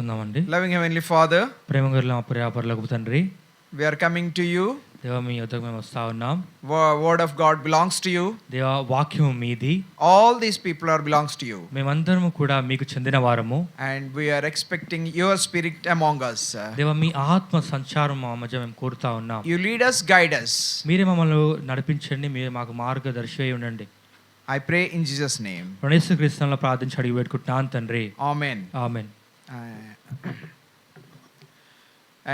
ఉందామండి. Loving Heavenly Father, ప్రేమగల మా ప్రియాపరలోకపు తండ్రి, we are coming to you. దేవా మీ యొద్దకు మేము వస్తా ఉన్నాం. Word of God belongs to you. దేవా వాక్యం మీది. All these people belongs to you. మేమందరము కూడా మీకు చెందిన వారము. And we are expecting your spirit among us. దేవా మీ ఆత్మ సంచారం మా మధ్య మేము కోరుతా ఉన్నాం. You lead us, guide us. మీరే మమ్మల్ని నడిపించండి, మీరు మాకు మార్గదర్శి అయి ఉండండి. I pray in Jesus' name. యేసుక్రీస్తు నామములో ప్రార్థించి అడిగి పెట్టుకుంటున్నాను తండ్రి. Amen. Amen.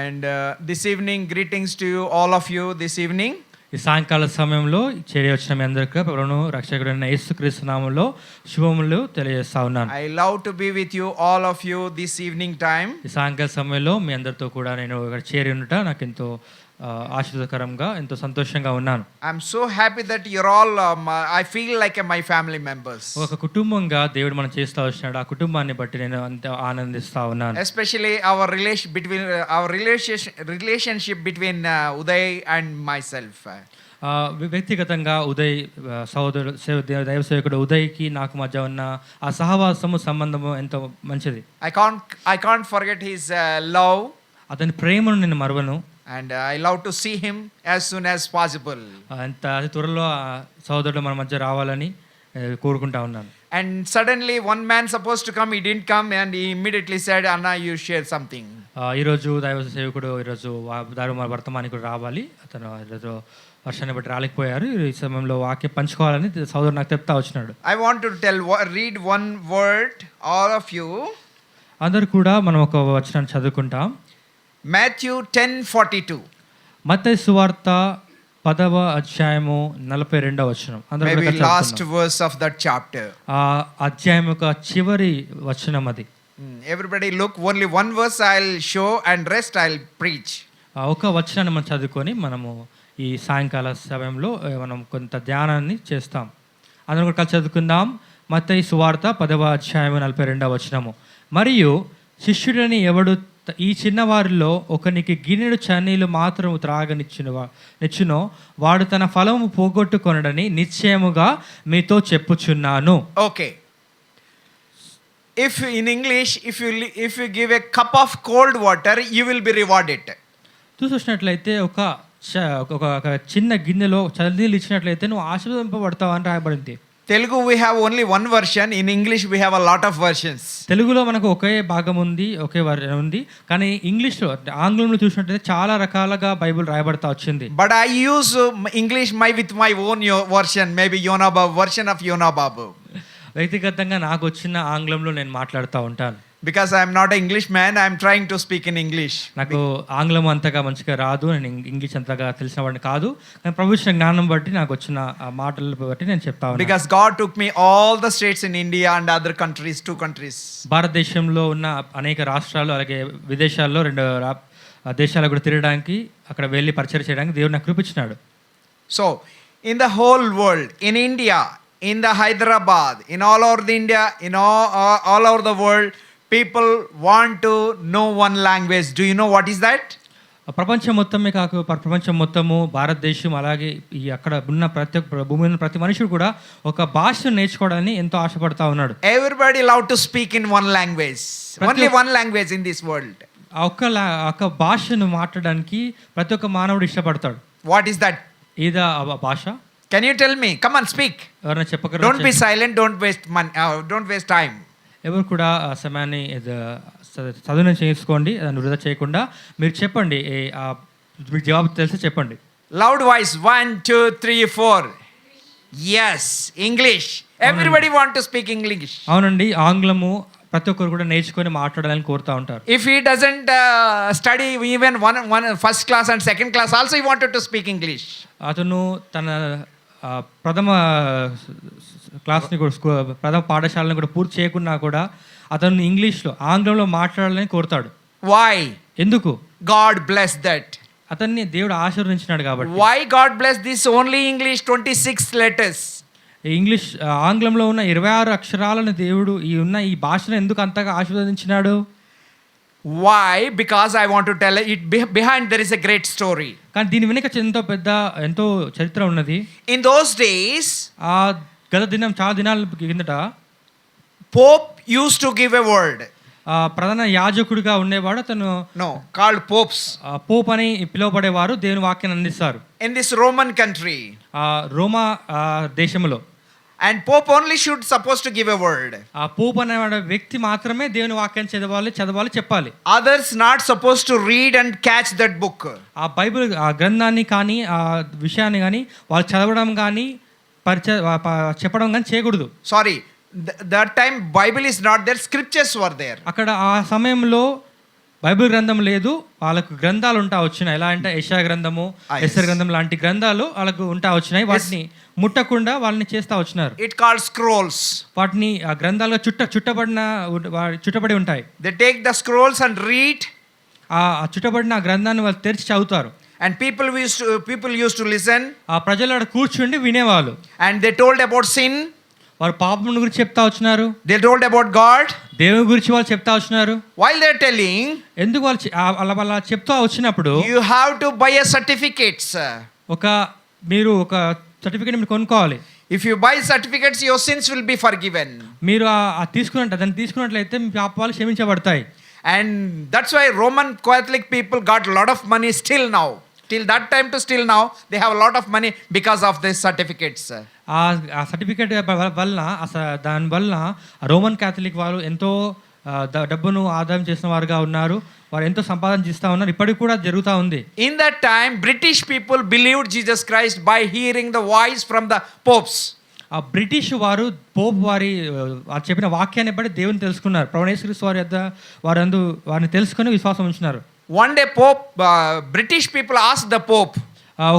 And this evening, greetings to you, all of you this evening. ఈ సాయంకాల సమయంలో చేరి వచ్చిన మీ అందరికీ ప్రభువును రక్షకుడైన యేసుక్రీస్తు నామములో శుభములు తెలియజేస్తా ఉన్నాను. I love to be with you, all of you, this evening time. ఈ సాయంకాల సమయంలో మీ అందరితో కూడా నేను ఇక్కడ చేరి ఉండట నాకు ఎంతో ఆశీర్వాదకరంగా ఎంతో సంతోషంగా ఉన్నాను. I'm so happy that you're all I feel like my family members. ఒక కుటుంబంగా దేవుడు మనం చేస్తా వచ్చాడు. ఆ కుటుంబాన్ని బట్టి నేను అంత ఆనందిస్తా ఉన్నాను. Especially our relationship between Uday and myself. వ్యక్తిగతంగా ఉదయ్ దైవ సేవకుడు ఉదయ్కి నాకు మధ్య ఉన్న ఆ సహవాసము సంబంధము ఎంతో మంచిది. I can't forget his love. అతని ప్రేమను నేను మరువను. And I love to see him as soon as possible. అంత అతి త్వరలో సహోదరుడు మన మధ్య రావాలని కోరుకుంటా ఉన్నాను. And suddenly one man supposed to come, he didn't come, and he immediately said, Anna, you share something. ఈరోజు దైవ సేవకుడు ఈరోజు వర్తమానికి రావాలి, అతను ఈరోజు వర్షాన్ని బట్టి రాలేకపోయారు. ఈ సమయంలో వాక్యం పంచుకోవాలని సహోదరుడు నాకు చెప్తా వచ్చినాడు. I want to read one word, all of you. అందరు కూడా మనం ఒక వచనాన్ని చదువుకుంటాం. Matthew 10:42. మత్తయి సువార్త 10వ అధ్యాయము 42వ వచనం. Maybe last verse of that chapter. ఆ అధ్యాయం యొక్క చివరి వచనం అది. Everybody look, only one verse I'll show and rest I'll preach. ఒక వచనాన్ని మనం చదువుకొని మనము ఈ సాయంకాల సమయంలో మనం కొంత ధ్యానాన్ని చేస్తాం. అందరం కూడా కలిసి చదువుకుందాం. మత్తయి సువార్త 10వ అధ్యాయం 42వ వచనము. మరియు శిష్యుడని ఎవడు ఈ చిన్నవారిలో ఒకనికి గిన్నెడు చన్నీలు మాత్రం త్రాగనిచ్చునో వాడు తన ఫలము పోగొట్టుకొనడని నిశ్చయముగా మీతో చెప్పుచున్నాను. Okay. If in English, if you give a cup of cold water, you will be rewarded. చూసినట్లయితే ఒక చిన్న గిన్నెలో చన్నీళ్ళు ఇచ్చినట్లయితే నువ్వు ఆశీర్వదింపబడతావు అని రాయబడింది. Telugu we have only one version. In English we have a lot of versions. తెలుగులో మనకు ఒకే భాగం ఉంది, ఒకే ఉంది. కానీ ఇంగ్లీష్లో ఆంగ్లంలో చూసినట్లయితే చాలా రకాలుగా బైబిల్ రాయబడతా వచ్చింది. But I use English with my own version, maybe Yona Babu version of Yona Babu. వ్యక్తిగతంగా నాకు వచ్చిన ఆంగ్లంలో నేను మాట్లాడుతూ ఉంటాను. Because I am not an English man, I am trying to speak in English. నాకు ఆంగ్లం అంతగా మంచిగా రాదు, నేను ఇంగ్లీష్ అంతగా తెలిసిన వాడిని కాదు. కానీ ప్రభు ఇచ్చిన జ్ఞానం బట్టి నాకు వచ్చిన మాటలు బట్టి నేను చెప్తా ఉన్నాను. Because God took me all the states in India and other countries, 2 countries. భారతదేశంలో ఉన్న అనేక రాష్ట్రాలు అలాగే విదేశాల్లో 2 దేశాలకు కూడా తిరగడానికి అక్కడ వెళ్ళి పరిచయం చేయడానికి దేవుడు నాకు కృప ఇచ్చినాడు. So in the whole world, in India, in the Hyderabad, in all over the India, in all over the world, people want to know one language. Do you know what is that? ప్రపంచం మొత్తమే కాక ప్రపంచం మొత్తము భారతదేశం అలాగే ఈ అక్కడ ఉన్న భూమి ఉన్న ప్రతి మనుషుడు కూడా ఒక భాషను నేర్చుకోవడానికి ఎంతో ఆశపడతా ఉన్నాడు. Everybody love to speak in one language. Only one language in this world. ఒక భాషను మాట్లాడడానికి ప్రతి ఒక్క మానవుడు ఇష్టపడతాడు. What is that? ఇదా భాష? Can you tell me? Come on, speak. ఎవరైనా చెప్పగలరా? Don't be silent, don't waste money, don't waste time. ఎవరు కూడా సమయాన్ని చదువు చేసుకోండి, దాన్ని వృధా చేయకుండా మీరు చెప్పండి. మీకు జవాబు తెలిసి చెప్పండి. Loud voice, 1 2 3 4. Yes, English. Everybody want to speak English. అవునండి, ఆంగ్లము ప్రతి ఒక్కరు కూడా నేర్చుకొని మాట్లాడాలని కోరుతా ఉంటారు. If he doesn't study even one first class and second class also, he wanted to speak English. అతను తన ప్రథమ క్లాస్ని కూడా ప్రథమ పాఠశాలను కూడా పూర్తి చేయకున్నా కూడా అతను ఇంగ్లీష్లో ఆంగ్లంలో మాట్లాడాలని కోరుతాడు. Why? ఎందుకు? God bless that. అతన్ని దేవుడు ఆశీర్వదించినాడు కాబట్టి. Why God bless this only English 26 letters? English ఆంగ్లంలో ఉన్న 26 అక్షరాలను దేవుడు ఈ భాషను ఎందుకు అంతగా ఆశీర్వదించినాడు? Why? Because I want to tell it behind there is a great story. కానీ దీని వెనుక ఎంతో చరిత్ర ఉన్నది. In those days, చాలా దినాల కిందట Pope used to give a word. ప్రధాన యాజకుడిగా ఉండేవాడు అతను. No, called popes. పోప్ అని పిలువబడేవారు దేవుని వాక్యాన్ని అందిస్తారు In this Roman country. రోమా దేశంలో. And Pope only should supposed to give a word. ఆ పోప్ అనే వ్యక్తి మాత్రమే దేవుని వాక్యాన్ని చదవాలి చెప్పాలి. Others not supposed to read and catch that book. ఆ బైబిల్ ఆ గ్రంథాన్ని కానీ ఆ విషయాన్ని కానీ వాళ్ళు చదవడం కానీ చెప్పడం కానీ చేయకూడదు. Sorry, that time Bible is not there, scriptures were there. అక్కడ ఆ సమయంలో బైబిల్ గ్రంథం లేదు, వాళ్ళకు గ్రంథాలు ఉంటా వచ్చినాయి. ఎలా అంటే యెషయా గ్రంథము, ఎస్తేరు గ్రంథం లాంటి గ్రంథాలు వాళ్ళకు ఉంటా వచ్చినాయి. వాటిని ముట్టకుండా వాళ్ళని చేస్తా వచ్చినారు. It called scrolls. వాటిని ఆ గ్రంథాలుగా చుట్టబడి ఉంటాయి. They take the scrolls and read. ఆ చుట్టబడిన ఆ గ్రంథాన్ని వాళ్ళు తెరిచి చదువుతారు. And people used to listen. ఆ ప్రజలు అక్కడ కూర్చుండి వినేవాళ్ళు. And they told about sin. వారు పాపం గురించి చెప్తా వచ్చినారు. They told about God. దేవుని గురించి వాళ్ళు చెప్తా వచ్చినారు. While they're telling, ఎందుకు వాళ్ళు చెప్తా వచ్చినప్పుడు you have to buy a certificates. మీరు ఒక సర్టిఫికేట్ మీరు కొనుక్కోవాలి. If you buy certificates, your sins will be forgiven. మీరు దాన్ని తీసుకున్నట్లయితే మీ పాపాలు క్షమించబడతాయి. And that's why Roman Catholic people got a lot of money still now. Till that time to still now, they have a lot of money because of these certificates. ఆ certificate వల్ల దాని వల్ల Roman Catholic వారు ఎంతో డబ్బును ఆదాయం చేసిన వారుగా ఉన్నారు. వారు ఎంతో సంపాదన చేస్తూ ఉన్నారు. ఇప్పటికి కూడా జరుగుతూ ఉంది. In that time, British people believed Jesus Christ by hearing the voice from the popes. ఆ బ్రిటిష్ వారు పోప్ వారి చెప్పిన వాక్యాన్ని బట్టి దేవుని తెలుసుకున్నారు. ప్రభువైన యేసుక్రీస్తు వారిని తెలుసుకొని విశ్వాసం ఉంచినారు. One day British people asked the Pope,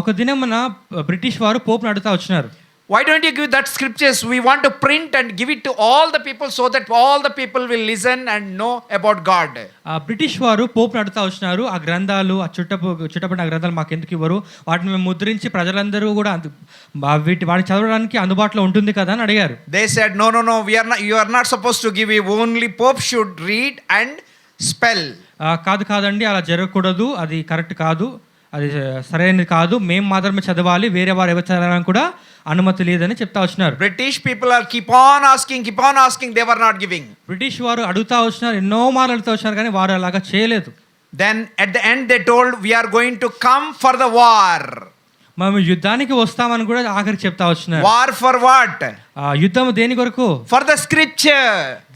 ఒక దినమున బ్రిటిష్ వారు పోప్ను అడుగుతా వచ్చినారు. why don't you give that scriptures? We want to print and give it to all the people so that all the people will listen and know about God. British వారు పోప్ను అడుగుతా వచ్చినారు. ఆ గ్రంథాలు చుట్టబడిన గ్రంథాలు మాకు ఎందుకు ఇవ్వరు? వాటిని మేము ముద్రించి ప్రజలందరూ కూడా వాటిని చదవడానికి అందుబాటులో ఉంటుంది కదా అని అడిగారు. They said, no, you are not supposed to give it. Only Pope should read and spell. కాదండి, అలా జరగకూడదు, అది కరెక్ట్ కాదు, అది సరైనది కాదు, మేము మాత్రమే చదవాలి, వేరే వారు ఎవరు చదవడానికి కూడా అనుమతి లేదని చెప్తా వచ్చినారు. British people are keep on asking, they were not giving. British వారు అడుగుతా వచ్చినారు, ఎన్నో మార్లు అడుగుతా వచ్చినారు, కానీ వారు అలాగా చేయలేదు. Then at the end they told, we are going to come for the war. మేము యుద్ధానికి వస్తామని కూడా ఆఖరికి చెప్తా వచ్చినారు. War for what? యుద్ధం దేని కొరకు? For the scripture.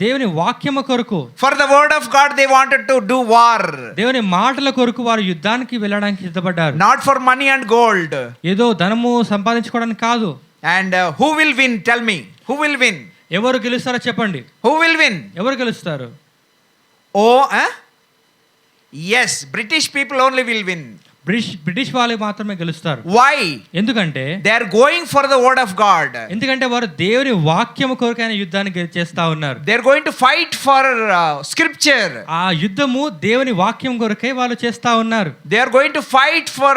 దేవుని వాక్యము కొరకు. For the word of God they wanted to do war. దేవుని మాటల కొరకు వారు యుద్ధానికి వెళ్ళడానికి సిద్ధపడ్డారు. Not for money and gold. ఏదో ధనము సంపాదించుకోవడానికి కాదు. And who will win? Tell me. Who will win? ఎవరు గెలుస్తారో చెప్పండి. Who will win? ఎవరు గెలుస్తారు? Yes, British people only will win. British వాళ్ళు మాత్రమే గెలుస్తారు. Why? ఎందుకంటే they are going for the word of God. ఎందుకంటే వారు దేవుని వాక్యము కొరకైన యుద్ధాన్ని చేస్తా ఉన్నారు. they are going to fight for scripture. ఆ యుద్ధము దేవుని వాక్యం కొరకై వాళ్ళు చేస్తా ఉన్నారు. they are going to fight for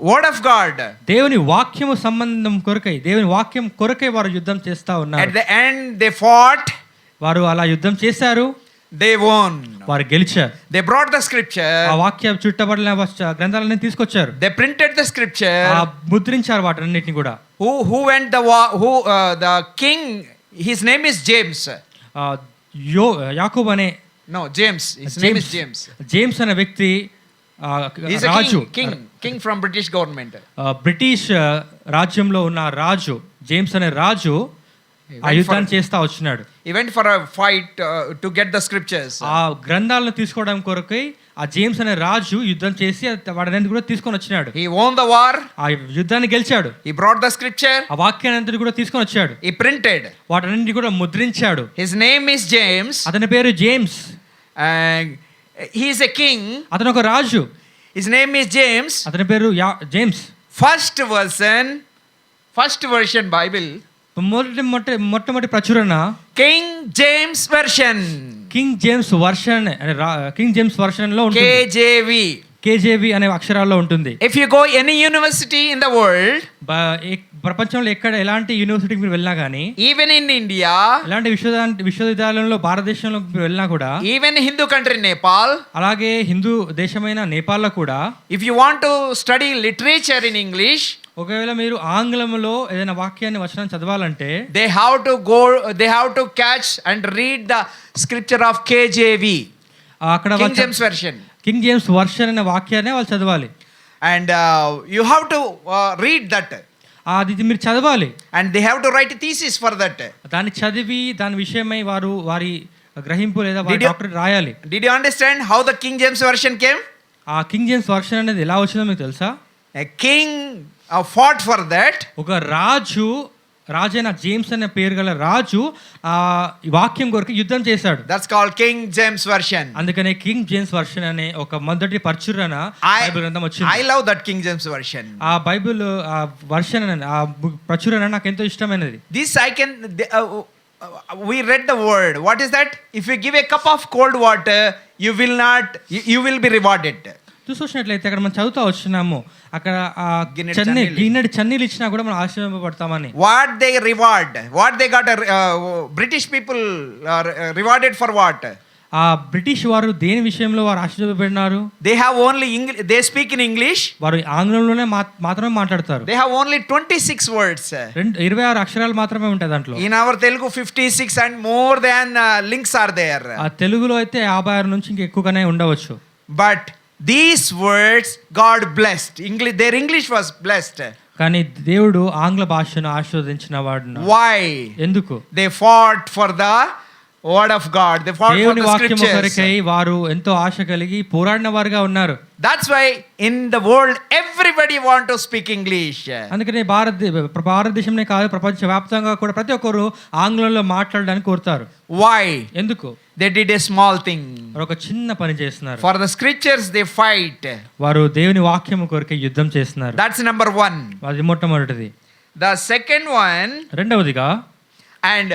word of God. దేవుని వాక్యము సంబంధం కొరకై, దేవుని వాక్యం కొరకై వారు యుద్ధం చేస్తా ఉన్నారు. at the end they fought. వారు అలా యుద్ధం చేశారు. they won. వారు గెలిచారు. they brought the scripture. ఆ వాక్యం చుట్టబడిన గ్రంథాలన్నీ తీసుకొచ్చారు. they printed the scripture. ముద్రించారు వాటన్నిటిని కూడా. who went the king, his name is James. యాకోబు అనే James, his name is James. James అనే వ్యక్తి రాజు, king from British government. British రాజ్యంలో ఉన్న రాజు, జేమ్స్ అనే రాజు ఆ యుద్ధాన్ని చేస్తా వచ్చినాడు. he went for a fight to get the scriptures. ఆ గ్రంథాలను తీసుకోవడం కొరకై ఆ జేమ్స్ అనే రాజు యుద్ధం చేసి వాటిని కూడా తీసుకొని వచ్చినాడు. he won the war. ఆ యుద్ధాన్ని గెలిచాడు. he brought the scripture. ఆ వాక్యాన్ని కూడా తీసుకొని వచ్చాడు. he printed. వాటిని కూడా ముద్రించాడు. his name is James. అతని పేరు James. he is a king. అతను ఒక రాజు. his name is James. అతని పేరు జేమ్స్. first version Bible, మొట్టమొదటి ప్రచురణ King James version. King James version లో ఉంటుంది. KJV అనే అక్షరాల్లో ఉంటుంది. if you go any university in the world, ప్రపంచంలో ఎలాంటి యూనివర్సిటీకి మీరు వెళ్ళినా కానీ, even in India, ఎలాంటి విశ్వవిద్యాలయంలో భారతదేశంలో మీరు వెళ్ళినా కూడా, even Hindu country Nepal, అలాగే హిందూ దేశమైన నేపాల్లో కూడా, if you want to study literature in English, ఒకవేళ మీరు ఆంగ్లంలో ఏదైనా వాక్యాన్ని వచనం చదవాలంటే they have to catch and read the scripture of KJV, అక్కడ King James Version. King James version అనే వాక్యాన్ని వాళ్ళు చదవాలి. And you have to read that. అది మీరు చదవాలి. And they have to write a thesis for that. దాన్ని చదివి దాని విషయమై వారి గ్రహింపు లేదా వారి డాక్టరేట్ రాయాలి. Did you understand how the King James Version came? ఆ కింగ్ జేమ్స్ వర్షన్ అనేది ఎలా వచ్చిందో మీకు తెలుసా? A king fought for that. ఒక రాజైన జేమ్స్ అనే పేరు గల రాజు ఆ వాక్యం కొరకు యుద్ధం చేశాడు. That's called King James Version. అందుకనే కింగ్ జేమ్స్ వర్షన్ అనే ఒక మొదటి పరచురన బైబిల్ గ్రంథం వచ్చింది. I love that King James Version. ఆ బైబిల్ ఆ వర్షన్ ఆ ప్రచురన నాకు ఎంతో ఇష్టమైనది. This I can we read the word. What is that? If you give a cup of cold water, you will be rewarded. చూసినట్లయితే అక్కడ మనం చదువుతా వచ్చినాము అక్కడ గిన్నెడు చన్నీళ్ళు ఇచ్చినా కూడా మనం ఆశీర్వదింపబడతామని. What they reward? What they got? British people are rewarded for what? ఆ బ్రిటిష్ వారు దేని విషయంలో వారు ఆశీర్వదింపబడినారు? They have only English. They speak in English. వారు ఆంగ్లంలోనే మాత్రమే మాట్లాడతారు. They have only 26 words. 26 అక్షరాలు మాత్రమే ఉంటాయి దాంట్లో. In our Telugu 56 and more than links are there. ఆ తెలుగులో అయితే 56 నుంచి ఇంకా ఎక్కువగానే ఉండవచ్చు. But these words God blessed. Their English was blessed. కానీ దేవుడు ఆంగ్ల భాషను ఆశీర్వదించిన వాడు. Why? ఎందుకు? They fought for the word of God. They fought for the scriptures. కొరకై వారు ఎంతో ఆశ కలిగి పోరాడిన వారుగా ఉన్నారు. That's why in the world everybody want to speak English. అందుకనే భారతదేశంనే కాదు ప్రపంచవ్యాప్తంగా కూడా ప్రతి ఒక్కరు ఆంగ్లంలో మాట్లాడడానికి కోరుతారు. Why? ఎందుకు? They did a small thing. ఒక చిన్న పని చేస్తున్నారు. For the scriptures they fight. వారు దేవుని వాక్యము కొరకై యుద్ధం చేస్తున్నారు. That's number 1. అది మొట్టమొదటిది. The second one, రెండవదిగా, and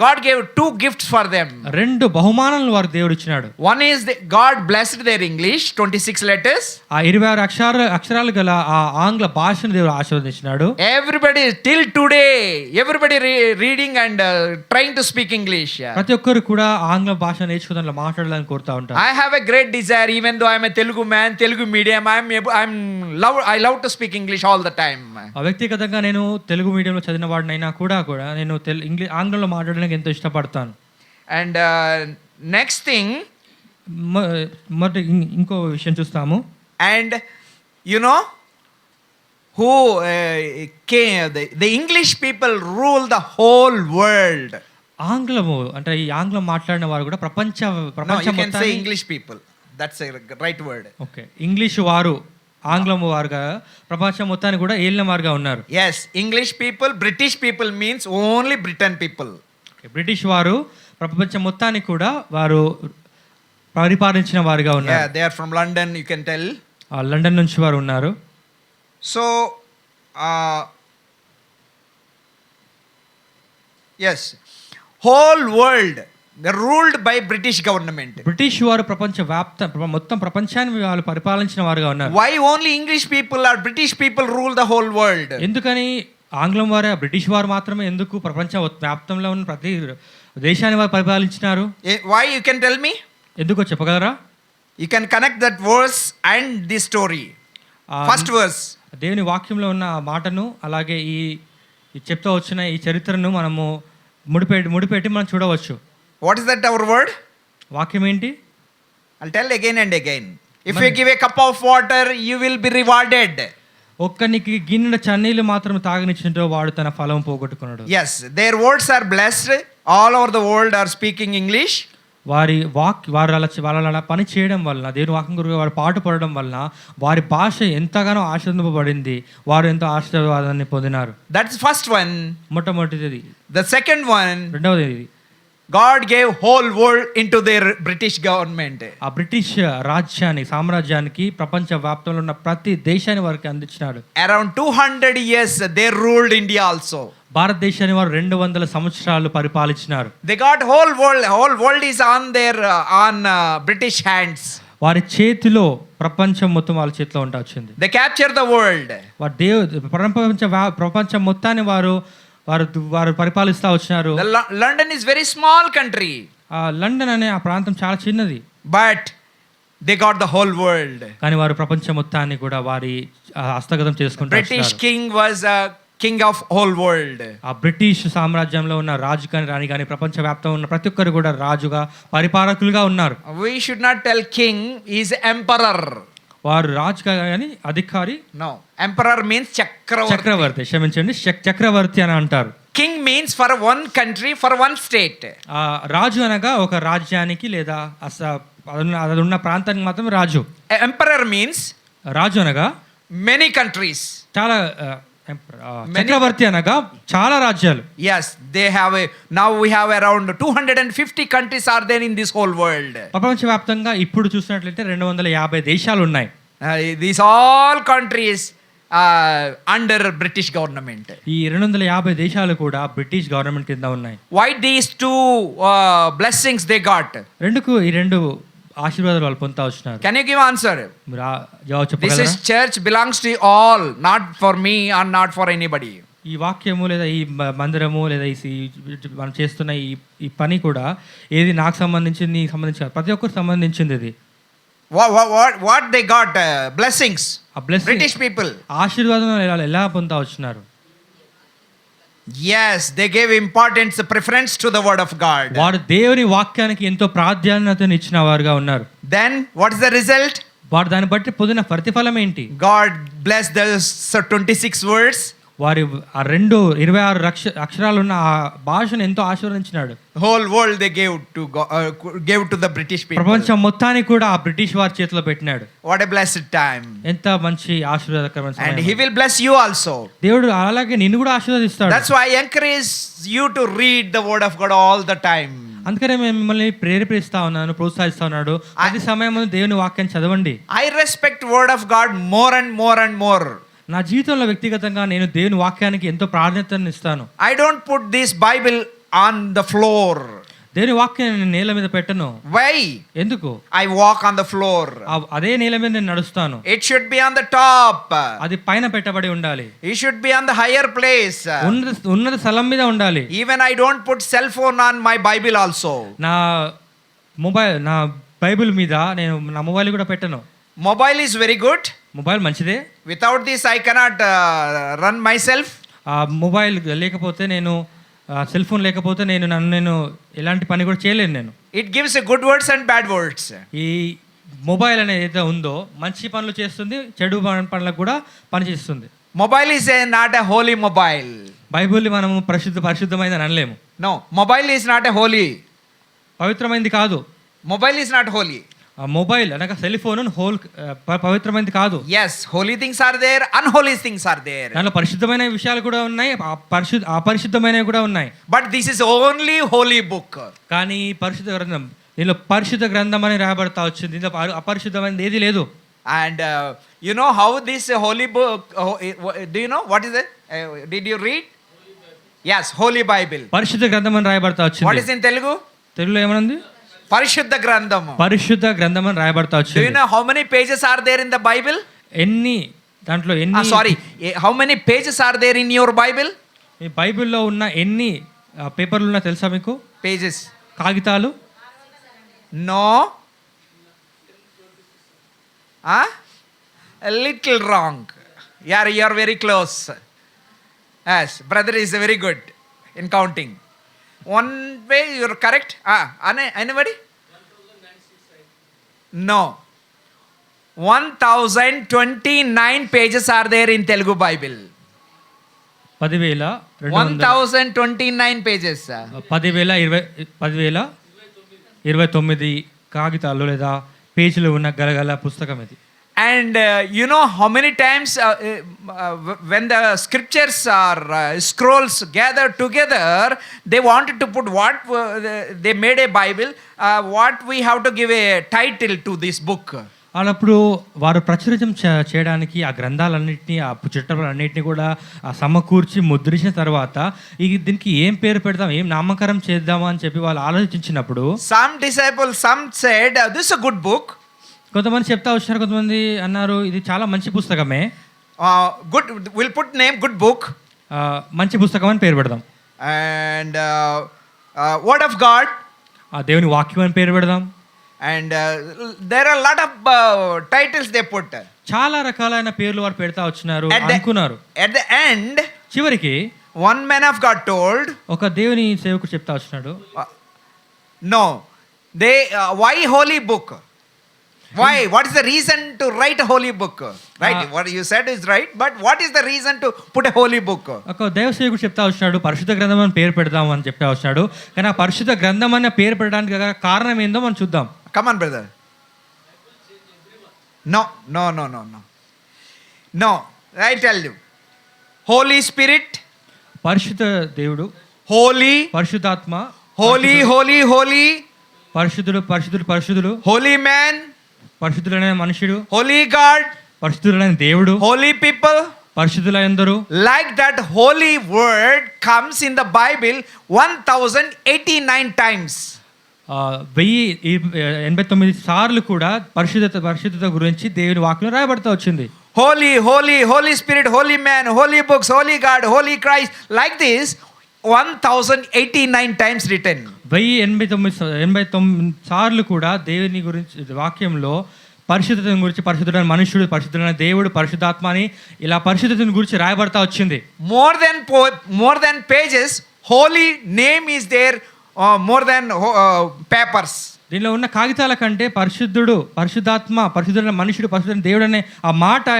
God gave 2 gifts for them. 2 బహుమానాలను వారు దేవుడు ఇచ్చినాడు. One is God blessed their English, 26 letters. ఆ 26 అక్షరాలు గల ఆ ఆంగ్ల భాషను దేవుడు ఆశీర్వదించినాడు. Everybody till today everybody reading and trying to speak English. ప్రతి ఒక్కరు కూడా ఆంగ్ల భాష నేర్చుకోవడానికి మాట్లాడాలని కోరుతా ఉంటారు. I have a great desire, even though I am a Telugu man, Telugu medium, I love to speak English all the time. వ్యక్తిగతంగా నేను తెలుగు మీడియంలో చదివిన వాడినైనా కూడా నేను ఆంగ్లంలో మాట్లాడడానికి ఎంతో ఇష్టపడతాను. And next thing, ఇంకో విషయం చూస్తాము. and you know who came, the English people rule the whole world. ఆంగ్లము అంటే ఈ ఆంగ్లం మాట్లాడిన వారు కూడా ప్రపంచం మొత్తాన్ని, English people, that's a right word. Okay, English వారు ఆంగ్లం వారుగా ప్రపంచం మొత్తాన్ని కూడా ఏలిన వారుగా ఉన్నారు. Yes, English people, British people means only Britain people. British వారు ప్రపంచం మొత్తాన్ని కూడా వారు పరిపాలించిన వారుగా ఉన్నారు. Yeah, they are from London, you can tell. London నుంచి వారు ఉన్నారు. So yes, whole world they ruled by British government. British వారు మొత్తం ప్రపంచాన్ని వాళ్ళు పరిపాలించిన వారుగా ఉన్నారు. Why only English people or British people rule the whole world? ఎందుకని ఆంగ్లం వారే, బ్రిటిష్ వారు మాత్రమే ఎందుకు ప్రపంచ వ్యాప్తంలో ఉన్న ప్రతి దేశాన్ని వారు పరిపాలించినారు? Why, you can tell me? ఎందుకో చెప్పగలరా? You can connect that verse and this story. First verse, దేవుని వాక్యంలో ఉన్న ఆ మాటను అలాగే ఈ చెప్తూ వచ్చిన ఈ చరిత్రను మనము ముడిపెట్టి మనం చూడవచ్చు. what is that our word? వాక్యం ఏంటి? I'll tell again and again. If you give a cup of water, you will be rewarded. ఒక్కనికి గిన్నె చన్నీళ్ళు మాత్రం తాగనిచ్చింటో వాడు తన ఫలం పోగొట్టుకున్నాడు. Yes, their words are blessed. All over the world are speaking English. వారు అలా పని చేయడం వలన, దేవుని వాక్యం గురించి వారు పాటు పడడం వలన వారి భాష ఎంతగానో ఆశీర్వదింపబడింది. వారు ఎంతో ఆశీర్వాదాన్ని పొందినారు. That's first one. మొట్టమొదటిది. The second one, రెండవది, God gave whole world into their British government. ఆ బ్రిటిష్ సామ్రాజ్యానికి ప్రపంచ వ్యాప్తంలో ఉన్న ప్రతి దేశాన్ని వారికి అందించినాడు. Around 200 years they ruled India also. భారతదేశాన్ని వారు 200 సంవత్సరాలు పరిపాలించినారు. They got whole world is on British hands. వారి చేతిలో ప్రపంచం మొత్తం వాళ్ళ చేతిలో వచ్చింది. They captured the world. వారు ప్రపంచం మొత్తాన్ని వారు పరిపాలిస్తూ వచ్చినారు. London is very small country. London అనే ఆ ప్రాంతం చాలా చిన్నది. But they got the whole world. కానీ వారు ప్రపంచం మొత్తాన్ని కూడా వారి హస్తగతం చేసుకుంటూ British వచ్చారు. king was a king of whole world. ఆ బ్రిటిష్ సామ్రాజ్యంలో ఉన్న రాజు కానీ రాణి కానీ ప్రపంచ వ్యాప్తంగా ఉన్న ప్రతి ఒక్కరు కూడా రాజుగా పరిపాలకులుగా ఉన్నారు. We should not tell king, he is emperor. వారు రాజు కానీ అధికారి. No, emperor means chakravarti. చక్రవర్తి, క్షమించండి, చక్రవర్తి అని అంటారు. King means for one country, for one state. ఆ రాజు అనగా ఒక రాజ్యానికి లేదా అది ఉన్న ప్రాంతానికి మాత్రం రాజు. Emperor means రాజు అనగా many countries. చాలా చక్రవర్తి అనగా చాలా రాజ్యాలు. Yes, they have now we have around 250 countries are there in this whole world. ప్రపంచ వ్యాప్తంగా ఇప్పుడు చూసినట్లయితే 250 దేశాలు ఉన్నాయి. These all countries under British government. ఈ 250 దేశాలు కూడా బ్రిటిష్ గవర్నమెంట్ కింద ఉన్నాయి. Why these two blessings they got? ఈ రెండు ఆశీర్వాదాలు వాళ్ళు పొందుతా వచ్చినారు. Can you give answer? మీరు జవాబు This చెప్పగలరా? is church belongs to all, not for me or not for anybody. ఈ వాక్యము లేదా ఈ మందిరము లేదా మనం చేస్తున్న ఈ పని కూడా ఏది నాకు సంబంధించింది, నీకు సంబంధించి ప్రతి ఒక్కరికి సంబంధించింది. ఇది What they got? Blessings. British people. ఆశీర్వాదం ఎలా పొందుతా వచ్చినారు? Yes, they gave importance, preference to the word of God. వారు దేవుని వాక్యానికి ఎంతో ప్రాధాన్యతను ఇచ్చిన వారుగా ఉన్నారు. Then what is the result? వారు దాన్ని బట్టి పొందిన ప్రతిఫలం ఏంటి? God blessed those 26 words. వారి ఆ 26 అక్షరాలు ఉన్న ఆ భాషను ఎంతో ఆశీర్వదించినాడు. Whole world they gave to the British people. ప్రపంచం మొత్తాన్ని కూడా ఆ బ్రిటిష్ వారి చేతిలో పెట్టినాడు. What a blessed time. ఎంత మంచి ఆశీర్వాదకరమైన సమయం. And he will bless you also. దేవుడు అలాగే నిన్ను కూడా ఆశీర్వదిస్తాడు. That's why I encourage you to read the word of God all the time. అందుకనే మేము మిమ్మల్ని ప్రేరేపిస్తా ఉన్నాను, ప్రోత్సహిస్తా ఉన్నాడు. ప్రతి సమయం దేవుని వాక్యాన్ని చదవండి. I respect word of God more and more and more. నా జీవితంలో వ్యక్తిగతంగా నేను దేవుని వాక్యానికి ఎంతో ప్రాధాన్యతను ఇస్తాను. I don't put this Bible on the floor. దేవుని వాక్యాన్ని నేను నేల మీద పెట్టను. Why? ఎందుకు? I walk on the floor. అదే నేల మీద నేను నడుస్తాను. It should be on the top. అది పైన పెట్టబడి ఉండాలి. It should be on the higher place. ఉన్నత స్థలం మీద ఉండాలి. Even I don't put cell phone on my Bible also. నా బైబిల్ మీద నేను నా మొబైల్ కూడా పెట్టను. Mobile is very good. Mobile మంచిదే. Without this I cannot run myself. ఆ మొబైల్ లేకపోతే నేను సెల్ ఫోన్ లేకపోతే నేను ఎలాంటి పని కూడా చేయలేను నేను. It gives good words and bad words. ఈ మొబైల్ అనేది ఏదైతే ఉందో మంచి పనులు చేస్తుంది, చెడు పనులకు కూడా పని చేస్తుంది. Mobile is not a holy mobile. బైబిల్ని మనము పరిశుద్ధమైనది అనలేము. No, mobile is not a holy. పవిత్రమైనది కాదు. Mobile is not holy. ఆ మొబైల్ అనగా సెల్ ఫోన్ పవిత్రమైనది కాదు. Yes, holy things are there, unholy things are there. దానిలో పరిశుద్ధమైన విషయాలు కూడా ఉన్నాయి, అపరిశుద్ధమైనవి కూడా ఉన్నాయి. But this is only holy book. కానీ పరిశుద్ధ గ్రంథం, దీనిలో పరిశుద్ధ గ్రంథం అని రాయబడతా వచ్చింది. దీనిలో అపరిశుద్ధమైనది ఏది లేదు. And you know how this holy book, do you know what is it? Did you read? Yes, holy Bible. పరిశుద్ధ గ్రంథం అని రాయబడతా వచ్చింది. What is in Telugu? తెలుగులో ఏమనుంది? పరిశుద్ధ గ్రంథం. పరిశుద్ధ గ్రంథం అని రాయబడతా వచ్చింది. Do you know how many pages are there in the Bible? దాంట్లో how many pages are there in your Bible? మీ బైబిల్లో ఉన్న ఎన్ని పేపర్లు ఉన్నా తెలుసా మీకు? Pages. కాగితాలు? No. A little wrong. You are very close. Yes, brother is very good in counting. One way you are correct. Anybody? No. 1029 pages are there in Telugu Bible. 1029 pages. 10,029 కాగితాలు లేదా పేజీలు ఉన్న గలగల పుస్తకం ఇది. And you know how many times when the scriptures or scrolls gathered together, they wanted to put they made a Bible, what we have to give a title to this book. అప్పుడు వారు ప్రచురం చేయడానికి ఆ గ్రంథాలన్నింటినీ, ఆ చిట్టలన్నింటినీ కూడా సమకూర్చి ముద్రించిన తర్వాత దీనికి ఏం పేరు పెడదాం, ఏం నామకరణం చేద్దామా అని చెప్పి వాళ్ళు ఆలోచించినప్పుడు some said this is a good book. కొంతమంది చెప్తా వచ్చారు, కొంతమంది అన్నారు ఇది చాలా మంచి పుస్తకమే, good, we'll put name good book, మంచి పుస్తకం అని పేరు పెడదాం. And word of God, దేవుని వాక్యం అని పేరు పెడదాం. And there are a lot of titles they put. చాలా రకాలైన పేర్లు వారు పెడతా వచ్చినారు, At the- అనుకున్నారు. At the end, చివరికి one man of God told, ఒక దేవుని సేవకుడు చెప్తా వచ్చినాడు, no, they why holy book? Why? What is the reason to write a holy book? Right? What you said is right, but what is the reason to put a holy book? ఒక దేవ సేవకుడు చెప్తా వచ్చినాడు, పరిశుద్ధ గ్రంథం అని పేరు పెడదాం అని చెప్తా వచ్చినాడు. కానీ ఆ పరిశుద్ధ గ్రంథం అనే పేరు పెట్టడానికి గల కారణం ఏందో మనం చూద్దాం. Come on, brother. No. I tell you, Holy Spirit, పరిశుద్ధ దేవుడు, holy, పరిశుద్ధాత్మ, holy, పరిశుద్ధుడు, holy man, పరిశుద్ధులైన మనుషుడు, holy God, పరిశుద్ధులైన దేవుడు, holy people. పరిశుద్ధులందరూ. Like that holy word comes in the Bible 1089 times. 1089 సార్లు కూడా పరిశుద్ధత గురించి దేవుని వాక్యం రాయబడతా వచ్చింది. Holy Spirit, holy man, holy books, holy God, holy Christ. Like this 1089 times written. 1089 సార్లు కూడా దేవుని గురించి వాక్యంలో పరిశుద్ధతను గురించి, పరిశుద్ధుడైన మనుషుడు, పరిశుద్ధుడైన దేవుడు, పరిశుద్ధాత్మ అని ఇలా పరిశుద్ధతను గురించి రాయబడతా వచ్చింది. More than pages, holy name is there, more than papers. దీనిలో ఉన్న కాగితాల కంటే పరిశుద్ధుడు, పరిశుద్ధాత్మ, పరిశుద్ధుడైన మనుషుడు, పరిశుద్ధుడైన దేవుడు అనే ఆ మాట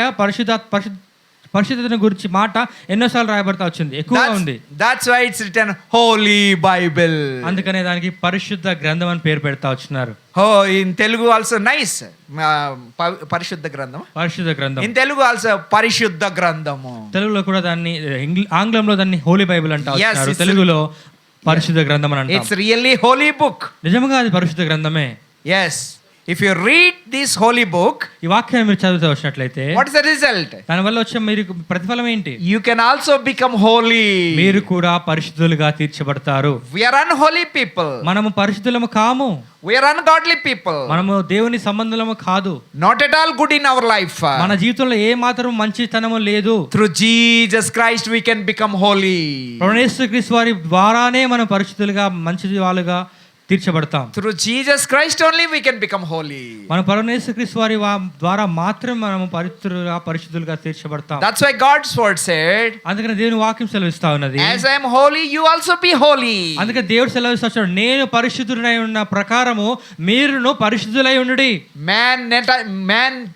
పరిశుద్ధతను గురించి మాట ఎన్నోసార్లు రాయబడతా వచ్చింది, ఎక్కువగా ఉంది. That's why it's written Holy Bible. అందుకనే దానికి పరిశుద్ధ గ్రంథం అని పేరు పెడతా వచ్చినారు. In Telugu also nice. పరిశుద్ధ గ్రంథం. పరిశుద్ధ గ్రంథం. In Telugu also పరిశుద్ధ గ్రంథము. తెలుగులో కూడా దాన్ని, ఆంగ్లంలో దాన్ని హోలీ బైబిల్ అంటా వచ్చినారు, తెలుగులో పరిశుద్ధ గ్రంథం అని అంటాం. It's really holy book. నిజంగా అది పరిశుద్ధ గ్రంథమే. Yes. If you read this holy book, ఈ వాక్యాన్ని మీరు చదువుతూ వచ్చినట్లయితే what is the result? దాని వల్ల వచ్చే మీరు ప్రతిఫలం ఏంటి? You can also become holy. మీరు కూడా పరిశుద్ధులుగా తీర్చబడతారు. We are unholy people. మనము పరిశుద్ధులము కాము. We are ungodly people. మనము దేవుని సంబంధులము కాదు. Not at all good in our life. మన జీవితంలో ఏ మాత్రం మంచితనము లేదు. Through Jesus Christ we can become holy. ప్రభువైన యేసుక్రీస్తు వారి ద్వారానే మనం పరిశుద్ధులుగా, మంచి వాళ్ళుగా తీర్చబడతాం. Through Jesus Christ only we can become holy. మన ప్రభువైన యేసుక్రీస్తు వారి ద్వారా మాత్రమే మనము పరిశుద్ధులుగా తీర్చబడతాం. That's why God's word said, అందుకని దేవుని వాక్యం సెలవిస్తా ఉన్నది, as I am holy you also be holy. అందుకే దేవుడు సెలవిస్తాడు, నేను పరిశుద్ధుడై ఉన్న ప్రకారము మీరును పరిశుద్ధులై ఉండుడి. Man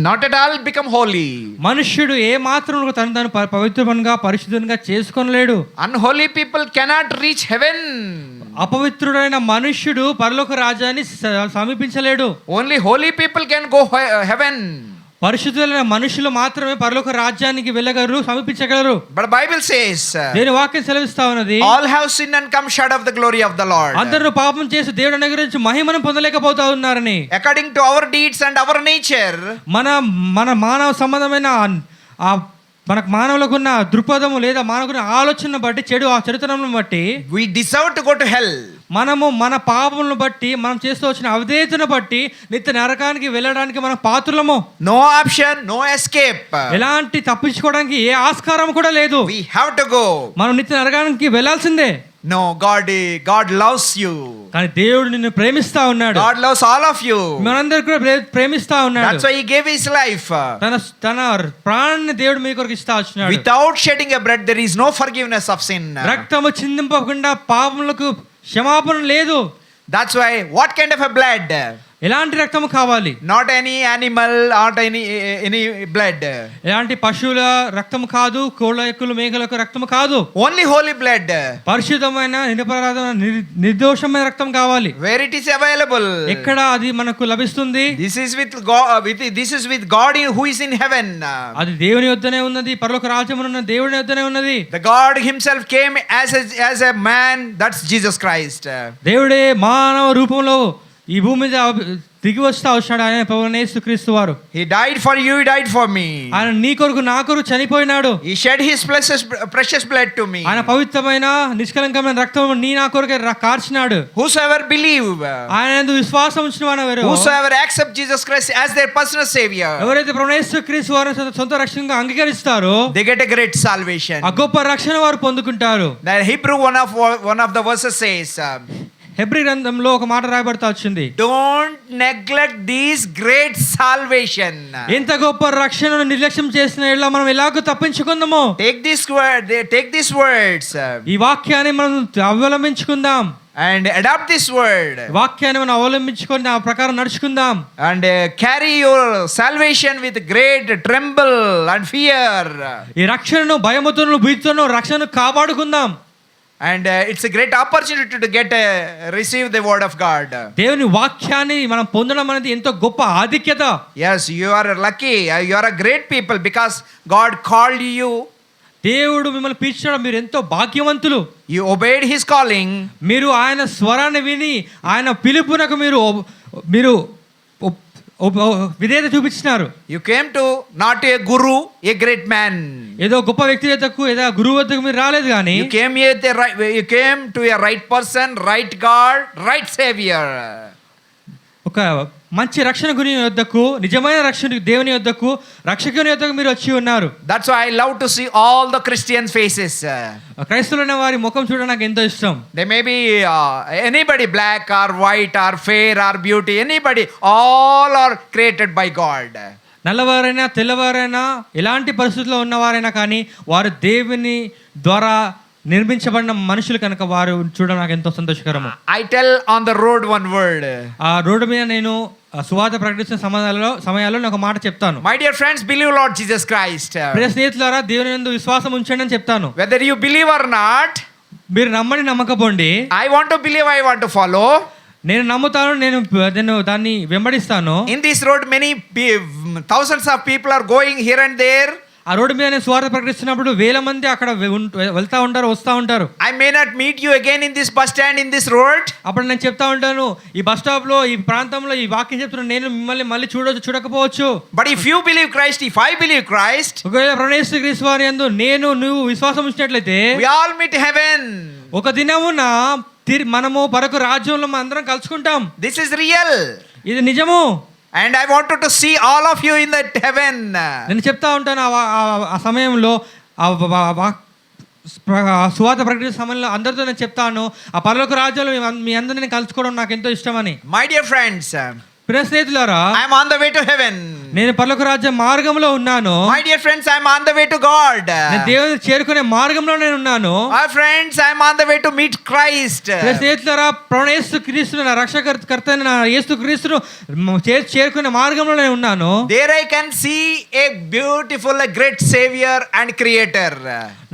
not at all become holy. మనుష్యుడు ఏ మాత్రం తను పవిత్రంగా పరిశుద్ధంగా చేసుకోలేడు. Unholy people cannot reach heaven. అపవిత్రుడైన మనుష్యుడు పరలోక రాజ్యాన్ని సమీపించలేడు. Only holy people can go heaven. పరిశుద్ధులైన మనుషులు మాత్రమే పరలోక రాజ్యానికి వెళ్ళగలరు, సమీపించగలరు. But Bible says, దేని వాక్యం సెలవిస్తా ఉన్నది, all have sinned and come short of the glory of the Lord. అందరూ పాపం చేసి దేవుడి అనుగ్రహించి మహిమను పొందలేకపోతా ఉన్నారని. According to our deeds and our nature, మన మానవ సంబంధమైన మనకు మానవులకున్న దృక్పథము లేదా మానవుకున్న ఆలోచన బట్టి, చెడు చరిత్రను బట్టి we deserve to go to hell. మనము మన పాపములను బట్టి, మనం చేస్తూ వచ్చిన అవిధేయతను బట్టి నిత్య నరకానికి వెళ్ళడానికి మనం పాత్రులము. No option, no escape. ఎలాంటి తప్పించుకోవడానికి ఏ ఆస్కారం కూడా లేదు. We have to go. మనం నిత్య నరకానికి వెళ్ళాల్సిందే. No, God loves you. కానీ దేవుడు నిన్ను ప్రేమిస్తా ఉన్నాడు. God loves all of you. మనందరికీ కూడా ప్రేమిస్తా ఉన్నాడు. That's why he gave his life. తన ప్రాణాన్ని దేవుడు మీ కొరకు ఇస్తా వచ్చినాడు. Without shedding a blood there is no forgiveness of sin. రక్తము చిందింపకుండా పాపములకు క్షమాపణ లేదు. That's why what kind of a blood? ఎలాంటి రక్తము కావాలి? Not any animal, not any blood. ఎలాంటి పశువుల రక్తము కాదు, కోళ్ళ, ఎక్కులు, మేకలకు రక్తము కాదు. Only holy blood. పరిశుద్ధమైన, నిరపరాధమైన, నిర్దోషమైన రక్తం కావాలి. Where it is available? ఎక్కడ అది మనకు లభిస్తుంది? This is with God. This is with God who is in heaven. అది దేవుని యొద్దనే ఉన్నది, పరలోక రాజ్యమున దేవుని యొద్దనే ఉన్నది. The God himself came as a man, that's Jesus Christ. దేవుడే మానవ రూపంలో ఈ భూమి మీద దిగి వస్తా వచ్చాడు. ఆయన ప్రభువైన యేసుక్రీస్తు వారు. He died for you, he died for me. ఆయన నీ కొరకు, నా కొరకు చనిపోయినాడు. He shed his precious blood to me. ఆయన పవిత్రమైన నిష్కలంకమైన రక్తం నీ నా కొరకు కార్చినాడు. Whosoever believe, ఆయన యందు విశ్వాసం ఉంచిన వారు, whosoever accept Jesus Christ as their personal savior, ఎవరైతే ప్రభువైన యేసుక్రీస్తు వారిని సొంత రక్షణగా అంగీకరిస్తారో they get a great salvation. ఆ గొప్ప రక్షణ వారు పొందుకుంటారు. The Hebrew one of the verses says, Hebrew గ్రంథంలో ఒక మాట రాయబడతా వచ్చింది, Don't neglect these great salvation. ఎంత గొప్ప రక్షణను నిర్లక్ష్యం చేసిన ఎడల మనం ఎలాగో తప్పించుకుందామో. Take this word, take these words ఈ వాక్యాన్ని మనం అవలంబించుకుందాం, and adopt this word వాక్యాన్ని మనం అవలంబించుకొని ఆ ప్రకారం నడుచుకుందాం. and carry your salvation with great tremble and fear. ఈ రక్షణను భయముతోను భీతితోను రక్షణను కాపాడుకుందాం. And it's a great opportunity to get receive the word of God. దేవుని వాక్యాన్ని మనం పొందడం అనేది ఎంతో గొప్ప ఆధిక్యత. Yes, you are lucky. You are a great people because God called you. దేవుడు మిమ్మల్ని పిలిచాడు, మీరు ఎంతో భాగ్యవంతులు. You obeyed his calling. మీరు ఆయన స్వరాన్ని విని ఆయన పిలుపునకు మీరు విధేయత చూపించినారు. You came to not a guru, a great man. ఏదో గొప్ప వ్యక్తి వద్దకు ఏదో గురువు వద్దకు మీరు రాలేదు కానీ You came here you came to a right person, right God, right savior. ఒక మంచి రక్షణ గురి వద్దకు, నిజమైన రక్షణ దేవుని వద్దకు, రక్షకుని వద్దకు మీరు వచ్చి ఉన్నారు. That's why I love to see all the Christian faces. క్రైస్తవులైన వారి ముఖం చూడడం నాకు ఎంతో ఇష్టం. They may be anybody, black or white or fair or beauty, anybody, all are created by God. నల్లవారైనా తెల్లవారైనా ఎలాంటి పరిస్థితుల్లో ఉన్నవారైనా కానీ వారు దేవుని ద్వారా నిర్మించబడిన మనుషులు కనుక వారు చూడడం నాకు ఎంతో సంతోషకరము. I tell on the road one word. ఆ రోడ్డు మీద నేను సువార్త ప్రకటించిన సమయాల్లో నేను ఒక మాట చెప్తాను. My dear friends, believe Lord Jesus Christ. ప్రియ స్నేహితులారా, దేవుని యందు విశ్వాసం ఉంచండి అని చెప్తాను. Whether you believe or not, మీరు నమ్మని నమ్మకపోండి, I want to believe, I want to follow. నేను నమ్ముతాను, నేను దాన్ని వెంబడిస్తాను. In this road many thousands of people are going here and there. ఆ రోడ్డు మీద నేను స్వార్థ ప్రకటిస్తున్నప్పుడు వేల మంది అక్కడ వెళ్తా ఉంటారు, వస్తూ ఉంటారు. I may not meet you again in this bus stand, in this road. అప్పుడు నేను చెప్తా ఉంటాను, ఈ బస్ స్టాప్ లో ఈ ప్రాంతంలో ఈ వాక్యం చెప్తున్నా నేను మిమ్మల్ని మళ్ళీ చూడకపోవచ్చు. But if you believe Christ, if I believe Christ, ఒకవేళ ప్రభువైన క్రీస్తు వారి యందు నువ్వు విశ్వాసం ఉంచినట్లయితే we all meet heaven. ఒక దినమున మనము పరక రాజ్యంలో అందరం కలుసుకుంటాం. This is real. ఇది నిజము. And I wanted to see all of you in that heaven. నేను చెప్తా ఉంటాను ఆ సమయంలో సువార్త ప్రకటించే సమయంలో అందరితో నేను చెప్తాను, ఆ పరలోక రాజ్యంలో మీ అందరిని కలుసుకోవడం నాకు ఎంతో ఇష్టమని. My dear friends, ప్రియ స్నేహితులారా, I am on the way to heaven. నేను పరలోక రాజ్య మార్గంలో ఉన్నాను. My dear friends, I am on the way to God. నేను దేవుని చేరుకునే మార్గంలో నేను ఉన్నాను. My friends, I am on the way to meet Christ. ప్రియ స్నేహితులారా, ప్రభువైన యేసుక్రీస్తును నా రక్షకర్త అయిన నా యేసుక్రీస్తును చేరుకునే మార్గంలో నేను ఉన్నాను. There I can see a beautiful, a great savior and creator.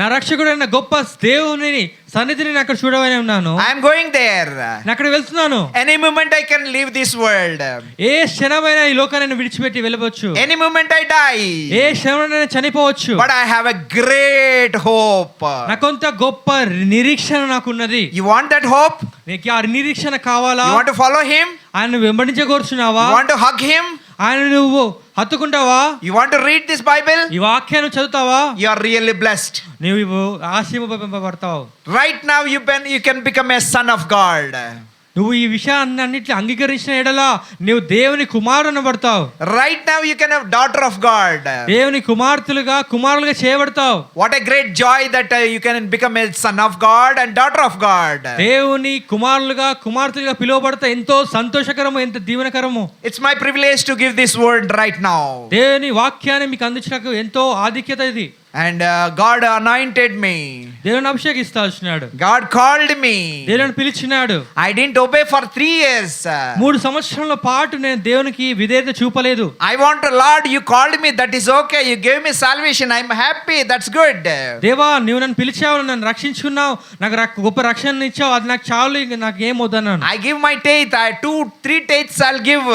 నా రక్షకుడైన గొప్ప దేవుని సన్నిధిని నేను అక్కడ చూడవని ఉన్నాను. I am going there. నేను అక్కడ వెళ్తున్నాను. Any moment I can leave this world. ఏ క్షణమైనా ఈ లోకాన్ని విడిచిపెట్టి వెళ్ళవచ్చు. Any moment I die. ఏ క్షణమైనా చనిపోవచ్చు. But I have a great hope. నాకొంత గొప్ప నిరీక్షణ నాకున్నది. You want that hope? నీకు ఆ నిరీక్షణ కావాలా? You want to follow him? ఆయన వెంబడించగోరుచున్నావా? You want to hug him? ఆయన నువ్వు హత్తుకుంటావా? You want to read this Bible? ఈ వాక్యాన్ని చదువుతావా? You are really blessed. నువ్వు ఆశీర్వదింపబడతావు. Right now you can become a son of God. నువ్వు ఈ విషయాన్ని అన్నిటిని అంగీకరించిన ఎడలా నువ్వు దేవుని కుమారుని పడతావు. Right now you can have daughter of God. దేవుని కుమారులుగా చేయబడతావు. What a great joy that you can become a son of God and daughter of God. దేవుని కుమార్తెలుగా పిలువబడతా ఎంతో సంతోషకరము, ఎంత దీవెనకరము. It's my privilege to give this word right now. దేవుని వాక్యాన్ని మీకు అందించడానికి ఎంతో ఆధిక్యత ఇది. And God anointed me. దేవుని అభిషేకిస్తాడు. God called me. దేవుని పిలిచినాడు. I didn't obey for 3 years. 3 సంవత్సరాల పాటు నేను దేవునికి విధేయత చూపలేదు. I want to, Lord, you called me, that is okay. You gave me salvation, I'm happy, that's good. దేవా, నీవు నన్ను పిలిచావు, నన్ను రక్షించుకున్నావు, నాకు గొప్ప రక్షణ ఇచ్చావు, అది నాకు చాలు, నాకు ఏం వద్దన్నాను. I give my tithe, 2-3 tithes I'll give.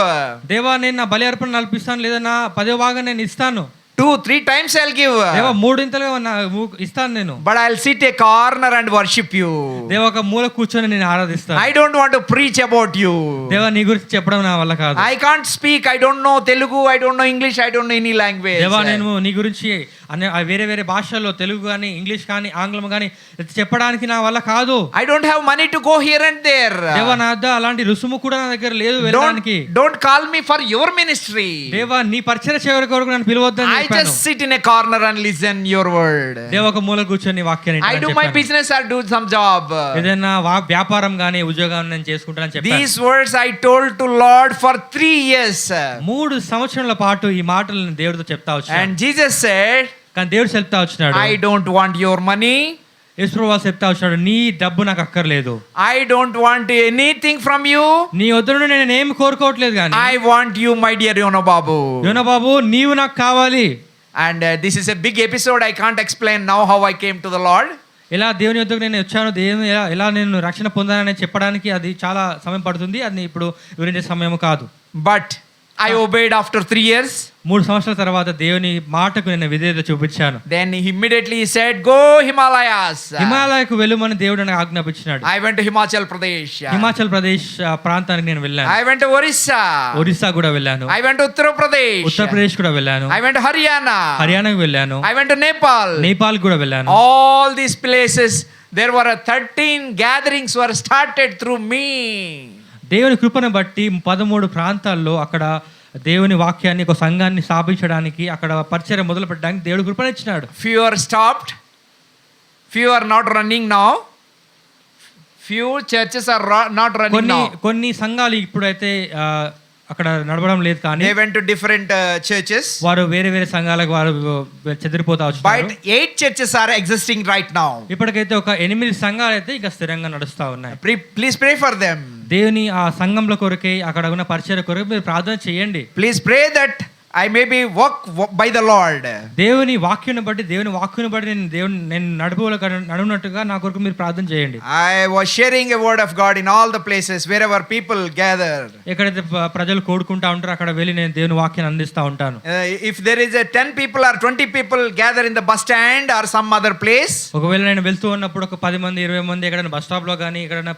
దేవా, నేను నా బలి అర్పణ నల్పిస్తాను, లేదా నా 10వ భాగం నేను ఇస్తాను. 2-3 times I'll give. దేవా, 3 ఇంతలుగా ఇస్తాను నేను. But I'll sit a corner and worship you. దేవా, ఒక మూల కూర్చొని నేను ఆరాధిస్తాను. I don't want to preach about you. దేవా, నీ గురించి చెప్పడం నా వల్ల కాదు. I can't speak, I don't know Telugu, I don't know English, I don't know any language. దేవా, నేను నీ గురించి వేరే భాషల్లో తెలుగు కానీ ఇంగ్లీష్ కానీ ఆంగ్లం కానీ చెప్పడానికి నా వల్ల కాదు. I don't have money to go here and there. దేవా, నా వద్ద అలాంటి రుసుము కూడా నా దగ్గర లేదు వెళ్ళడానికి. Don't call me for your ministry. దేవా, నీ పరిచర్య చేయడానికి కొరకు నన్ను పిలవద్దని చెప్పాను. just sit in a corner and listen your word. దేవ ఒక మూల కూర్చొని వాక్యాన్ని I వింటానని do my చెప్పాను. business or do some job. ఏదైనా వ్యాపారం గానీ ఉద్యోగం నేను చేసుకుంటానని చెప్పాను. These words I told to Lord for 3 years. 3 సంవత్సరాల పాటు ఈ మాటలను దేవుడితో చెప్తా వచ్చాను. And Jesus said, కానీ దేవుడు చెప్తా వచ్చినాడు, I don't want your money. యేసుప్రభువు చెప్తా వచ్చినాడు, నీ డబ్బు నాకు అక్కర్లేదు. I don't want anything from you. నీ వద్ద నుండి నేను ఏమి కోరుకోవట్లేదు కానీ I want you, my dear Yona Babu. యోనా బాబు నీవు నాకు కావాలి. And this is a big episode. I can't explain now how I came to the Lord. ఎలా దేవుని యొద్దకు నేను వచ్చాను, దేవుని ఎలా నేను రక్షణ పొందానని చెప్పడానికి అది చాలా సమయం పడుతుంది. అది ఇప్పుడు వివరించే సమయం కాదు. But I obeyed after 3 years. 3 సంవత్సరాల తర్వాత దేవుని మాటకు నేను విధేయత చూపించాను. Then immediately he said, go Himalayas. హిమాలయకు వెళ్ళమని దేవుడు నాకు ఆజ్ఞాపించినాడు. I went to Himachal Pradesh. Himachal Pradesh ప్రాంతానికి నేను వెళ్ళాను. I went to Orissa. Orissa కూడా వెళ్ళాను. I went to Uttar Pradesh. Uttar Pradesh కూడా వెళ్ళాను. I went to Haryana. హర్యానాకు వెళ్ళాను. I went to Nepal. Nepal కూడా వెళ్ళాను. All these places, there were 13 gatherings were started through me. దేవుని కృపను బట్టి 13 ప్రాంతాల్లో అక్కడ దేవుని వాక్యాన్ని ఒక సంఘాన్ని స్థాపించడానికి అక్కడ పరిచర్య మొదలు పెట్టడానికి దేవుడు కృపనిచ్చినాడు. Few are stopped. Few are not running now. Few churches are not running now. కొన్ని సంఘాలు ఇప్పుడైతే అక్కడ నడవడం లేదు కానీ They went to different churches. వారు వేరే వేరే సంఘాలకు వారు చెదిరిపోతా వచ్చారు. But 8 churches are existing right now. ఇప్పటికైతే ఒక 8 సంఘాలు అయితే ఇక స్థిరంగా నడుస్తా ఉన్నాయి. Please pray for them. దేవుని ఆ సంఘంలో కొరకే అక్కడ ఉన్న పరిచర్య కొరకు మీరు ప్రార్థన చేయండి. Please pray that I may be walk by the Lord. దేవుని వాక్యాన్ని బట్టి నేను నడువునట్టుగా నా కొరకు మీరు ప్రార్థన చేయండి. I was sharing a word of God in all the places wherever people gather. ఎక్కడైతే ప్రజలు కూడుకుంటా ఉంటారో అక్కడ వెళ్ళి నేను దేవుని వాక్యాన్ని అందిస్తా ఉంటాను. If there is a 10 people or 20 people gather in the bus stand or some other place. ఒకవేళ నేను వెళ్తూ ఉన్నప్పుడు ఒక 10 మంది 20 మంది ఎక్కడైనా బస్ స్టాప్ లో కానీ ఎక్కడైనా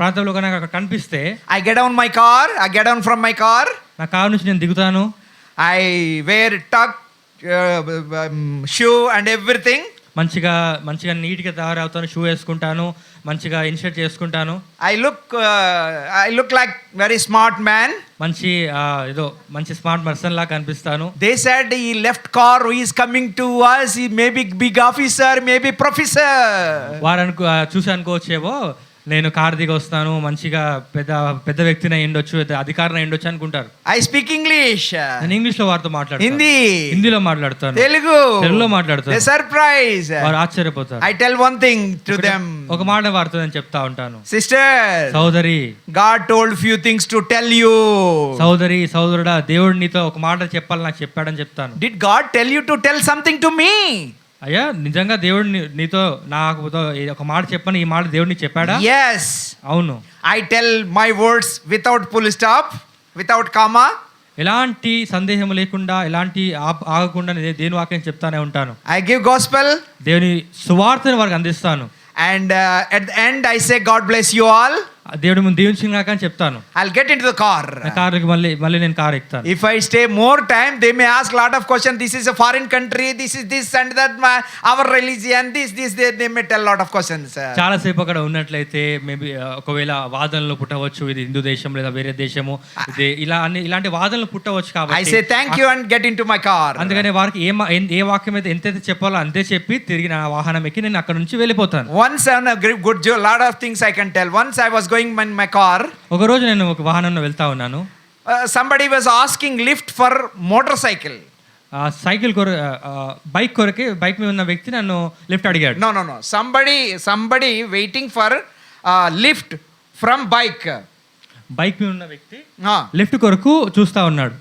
ప్రాంతంలో కానీ అక్కడ కనిపిస్తే I get down my car. I get down from my car. నా కారు నుంచి నేను దిగుతాను. I wear tuck, shoe and everything. మంచిగా నీట్గా తయారవుతాను. షూ వేసుకుంటాను, మంచిగా ఇన్షర్ట్ చేసుకుంటాను. I look like very smart man. మంచి స్మార్ట్ పర్సన్ లా కనిపిస్తాను. They said he left car, he is coming to us, he may be big officer, maybe professor. వారు చూసి అనుకోవచ్చేవో నేను కార్ దిగి వస్తాను, మంచిగా పెద్ద వ్యక్తిని అయ్యుండొచ్చు, అధికారిని అయ్యుండొచ్చు అనుకుంటారు. I speak English. నేను ఇంగ్లీష్ లో వారితో మాట్లాడతాను, హిందీలో మాట్లాడతాను, తెలుగులో మాట్లాడతాను. They surprise. వారు ఆశ్చర్యపోతారు. I tell one thing to them. ఒక మాట వారితో నేను చెప్తా ఉంటాను. Sister, సోదరి, God told few things to tell you. సోదరుడా, దేవుడు నీతో ఒక మాట చెప్పాలి నాకు చెప్పాడని చెప్తాను. Did God tell you to tell something to me? అయ్యా నిజంగా దేవుడు నీతో నాకు ఒక మాట చెప్పని, ఈ మాట దేవుడు నీకు చెప్పాడా? Yes. అవును. I tell my words without full stop, without comma. ఎలాంటి సందేహం లేకుండా, ఎలాంటి ఆగకుండా దేవుని వాక్యం చెప్తానే ఉంటాను. I give gospel. దేవుని సువార్తను వారికి అందిస్తాను. And at the end I say God bless you all. దేవుడి ముందు దీవించినాక అని చెప్తాను. I'll get into the car. కార్కి మళ్ళీ నేను car ఎక్కుతాను. If I stay more time, they may ask lot of questions. This is a foreign country, this is this and that, our religion, this they may tell lot of questions. చాలా సేపు అక్కడ ఉన్నట్లయితే maybe ఒకవేళ వాదనలు పుట్టవచ్చు, ఇది హిందూ దేశం లేదా వేరే దేశము, ఇది ఇలాంటి వాదనలు పుట్టవచ్చు. కాబట్టి I say thank you and get into my car. అందుకని వారికి ఏ వాక్యం అయితే ఎంతైతే చెప్పాలో అంతే చెప్పి తిరిగి నా వాహనం ఎక్కి నేను అక్కడ నుంచి వెళ్ళిపోతాను. Once on a good lot of things I can tell. Once I was going in my car. ఒక రోజు నేను ఒక వాహనంలో వెళ్తా ఉన్నాను. Somebody was asking lift for motorcycle. Cycle bike కొరకే బైక్ మీద ఉన్న వ్యక్తి నన్ను లిఫ్ట్ అడిగాడు. No. Somebody waiting for lift from bike. Bike మీద ఉన్న వ్యక్తి లిఫ్ట్ కొరకు చూస్తా ఉన్నాడు.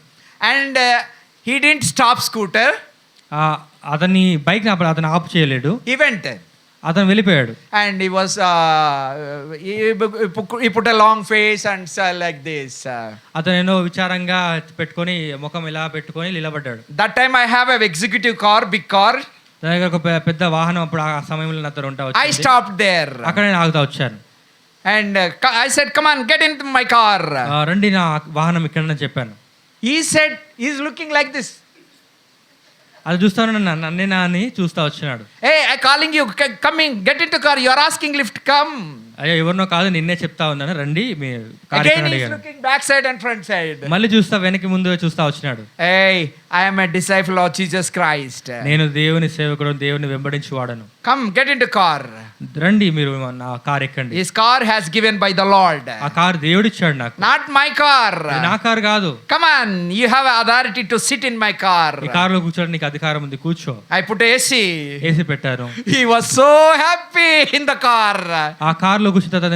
And he didn't stop scooter. అతని బైక్ అతను ఆఫ్ చేయలేడు. He went. అతను వెళ్ళిపోయాడు. And he was he put a long face and like this. అతను ఏదో విచారంగా పెట్టుకొని ముఖం ఇలా పెట్టుకొని నిలబడ్డాడు. That time I have a executive car, big car. నా దగ్గర ఒక పెద్ద వాహనం అప్పుడు ఆ సమయంలో నా దగ్గర ఉంటా వచ్చింది. I stopped there. అక్కడ నేను ఆగుతా వచ్చాను. And I said come on, get into my car. రండి నా వాహనం ఇక్కడ అని చెప్పాను. He said he is looking like this. అది చూస్తాను నన్నేనా అని చూస్తా వచ్చినాడు. Hey, I calling you, coming, get into car, you are asking lift, come. అయ్యో ఎవరినో కాదు నిన్నే చెప్తా ఉన్నాను, రండి మీ Again he is looking back side and front side. మళ్ళీ చూస్తా వెనక్కి ముందు చూస్తా వచ్చినాడు. Hey, I am a disciple of Jesus Christ. నేను దేవుని సేవకుడు, దేవుని వెంబడించి వాడను. Come, get into car. రండి మీరు నా కార్ ఎక్కండి. His car has given by the Lord. ఆ కార్ దేవుడిచ్చాడు నాకు. Not my car. ఇది నా కార్ కాదు. Come on, you have authority to sit in my car. ఈ కార్లో కూర్చోడానికి నీకు అధికారం ఉంది, కూర్చో. I put AC. ఏసీ పెట్టారు. He was so happy in the car. ఆ కార్లో కూర్చున్న తర్వాత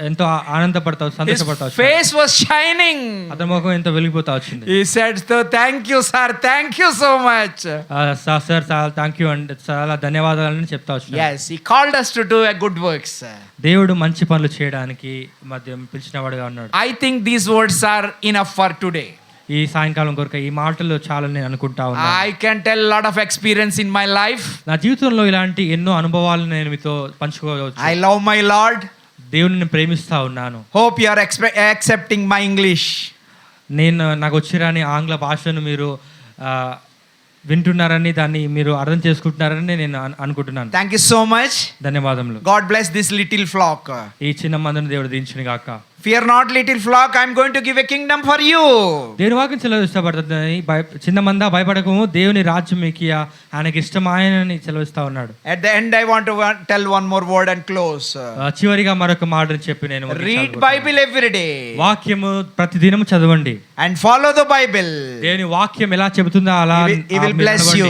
ఎంతో ఆనందపడతావు, His సంతోషపడతావు. face was shining. అతని ముఖం ఎంతో వెలిగిపోతా వచ్చింది. He said, "So thank you, sir. Thank you so much." Sir చాలా థ్యాంక్ యూ అండి, చాలా ధన్యవాదాలని చెప్తా వచ్చాను. Yes, he called us to do a good works. దేవుడు మంచి పనులు చేయడానికి మధ్య పిలిచినవాడుగా ఉన్నాడు. I think these words are enough for today. ఈ సాయంకాలం కొరకు ఈ మాటలు చాలా నేను అనుకుంటా ఉన్నాను. I can tell a lot of experience in my life. నా జీవితంలో ఇలాంటి ఎన్నో అనుభవాలను నేను మీతో పంచుకోవచ్చు. I love my Lord. దేవుని నేను ప్రేమిస్తా ఉన్నాను. Hope you are accepting my English. నాకు వచ్చిరాని ఆంగ్ల భాషను మీరు వింటున్నారని, దాన్ని మీరు అర్థం చేసుకుంటున్నారని నేను అనుకుంటున్నాను. Thank you so much. ధన్యవాదములు. God bless this little flock. ఈ చిన్న మందుని దేవుడు దీవించును గాక. Fear not, little flock, I am going to give a kingdom for you. దేవుని వాక్యం సెలవిష్టపడుతుంది. చిన్న మంద భయపడకము, దేవుని రాజ్యం మీకు ఆయనకి ఇష్టమాయనని సెలవిస్తా ఉన్నాడు. At the end I want to tell one more word and close. చివరిగా మరొక మాటను చెప్పి నేను Read Bible every day. వాక్యము ప్రతిదినం చదవండి. And follow the Bible. దేవుని వాక్యం ఎలా చెబుతుందో అలా He will bless you.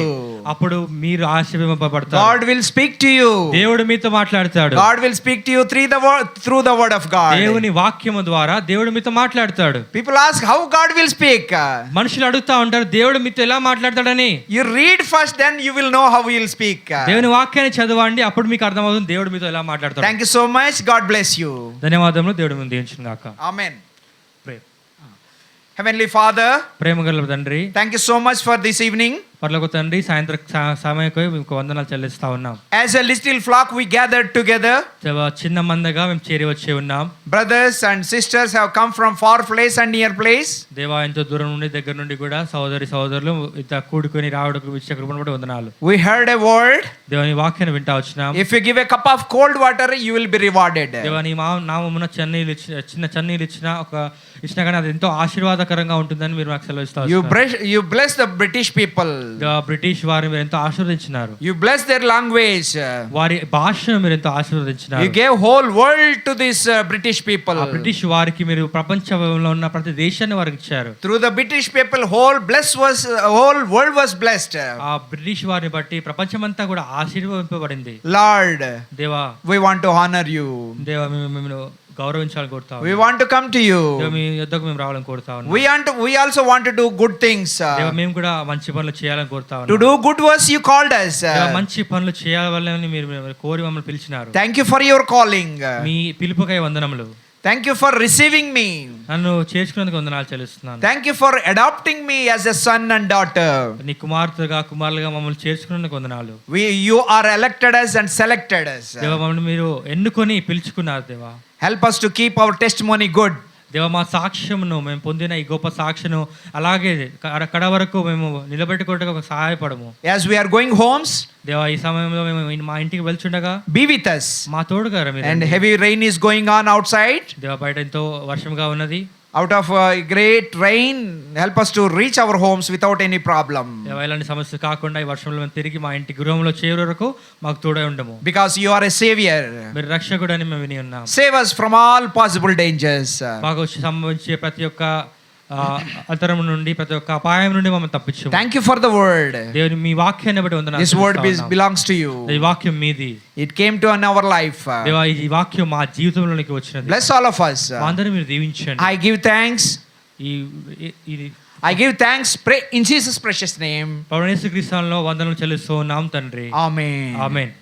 అప్పుడు మీరు ఆశీర్వదింపబడతారు. God will speak to you. దేవుడు మీతో మాట్లాడతాడు. God will speak to you through the word of God. దేవుని వాక్యము ద్వారా దేవుడు మీతో మాట్లాడతాడు. People ask how God will speak. మనుషులు అడుగుతా ఉంటారు దేవుడు మీతో ఎలా మాట్లాడతాడని. You read first, then you will know how he will speak. దేవుని వాక్యాన్ని చదవండి, అప్పుడు మీకు అర్థమవుతుంది దేవుడు మీతో ఎలా మాట్లాడతాడు. Thank you so much. God bless you. ధన్యవాదములు. దేవుడు మిమ్మల్ని దీవించును గాక. Amen. Heavenly Father, ప్రేమగల తండ్రి, thank you so much for this evening. పరలోక తండ్రి, సాయంత్రం సమయకు మీకు వందనాలు చెల్లిస్తా ఉన్నాం. As a little flock we gathered together. చిన్న మందగా మేము చేరి వచ్చి ఉన్నాం. Brothers and sisters have come from far place and near place. దేవా, ఎంతో దూరం నుండి దగ్గర నుండి కూడా సహోదరులు ఇంత కూడుకొని రావడానికి ఇచ్చే కృపను బట్టి వందనాలు. We heard a word. దేవుని వాక్యాన్ని వింటా వచ్చినాం. If you give a cup of cold water, you will be rewarded. దేవా, నీ నామమున చిన్న చన్నీళ్ళు ఇచ్చినా కానీ అది ఎంతో ఆశీర్వాదకరంగా ఉంటుందని మీరు మాకు సెలవిస్తా. You bless the British people. British వారిని మీరు ఎంతో ఆశీర్వదించినారు. You bless their language. వారి భాషను మీరు ఎంతో ఆశీర్వదించినారు. You gave whole world to this British people. ఆ బ్రిటిష్ వారికి మీరు ప్రపంచంలో ఉన్న ప్రతి దేశాన్ని వారికి ఇచ్చారు. Through the British people whole world was blessed. ఆ బ్రిటిష్ వారిని బట్టి ప్రపంచమంతా కూడా ఆశీర్వదింపబడింది. Lord, దేవా, we want to honor you. దేవా, మేము గౌరవించాలని కోరుతాం. We want to come to you. దేవా, మీ యొద్దకు మేము రావాలని కోరుతా ఉన్నాం. We also want to do good things. దేవా, మేము కూడా మంచి పనులు చేయాలని కోరుతా ఉన్నాం. To do good works you called us. దేవా, మంచి పనులు చేయాలని మీరు కోరి మమ్మల్ని పిలిచినారు. Thank you for your calling. మీ పిలుపుకై వందనములు. Thank you for receiving me. నన్ను చేర్చుకున్నందుకు వందనాలు చెల్లిస్తున్నాను. Thank you for adopting me as a son and daughter. నీ కుమారులుగా మమ్మల్ని చేర్చుకున్నందుకు వందనాలు. You are elected us and selected us. దేవా, మమ్మల్ని మీరు ఎన్నుకొని పిలుచుకున్నారు. దేవా, help us to keep our testimony good. దేవా, మా సాక్ష్యమును, మేము పొందిన ఈ గొప్ప సాక్ష్యను అలాగే కడ వరకు మేము నిలబెట్టుకోవడానికి ఒక సహాయపడము. As we are going homes, దేవా, ఈ సమయంలో మేము మా ఇంటికి వెళ్తుండగా be with us. మా తోడుగా మీరు. And heavy rain is going on outside. దేవా, బయట ఎంతో వర్షంగా ఉన్నది. Out of great rain, help us to reach our homes without any problem. దేవా, ఇలాంటి సమస్య కాకుండా ఈ వర్షంలో మేము తిరిగి మా ఇంటి గృహంలో చేరే వరకు మాకు తోడై ఉండము. Because you are a savior. మీరు రక్షకుడని మేము విని ఉన్నాం. Save us from all possible dangers. మాకు సంభవించే ప్రతి ఒక్క అంతరం నుండి, ప్రతి ఒక్క అపాయం నుండి మమ్మల్ని తప్పించు. Thank you for the word. దేవుని మీ వాక్యాన్ని బట్టి వందనాలు. This word belongs to you. ఈ వాక్యం మీది. It came to our life. దేవా, ఈ వాక్యం మా జీవితంలోనికి వచ్చినది. Bless all of us. మా అందరిని మీరు దీవించండి. I give thanks. I give thanks in Jesus' precious name. ప్రభువు యేసుక్రీస్తు నామములో వందనాలు చెల్లిస్తూ ఉన్నాం తండ్రి. Amen. ఆమేన్.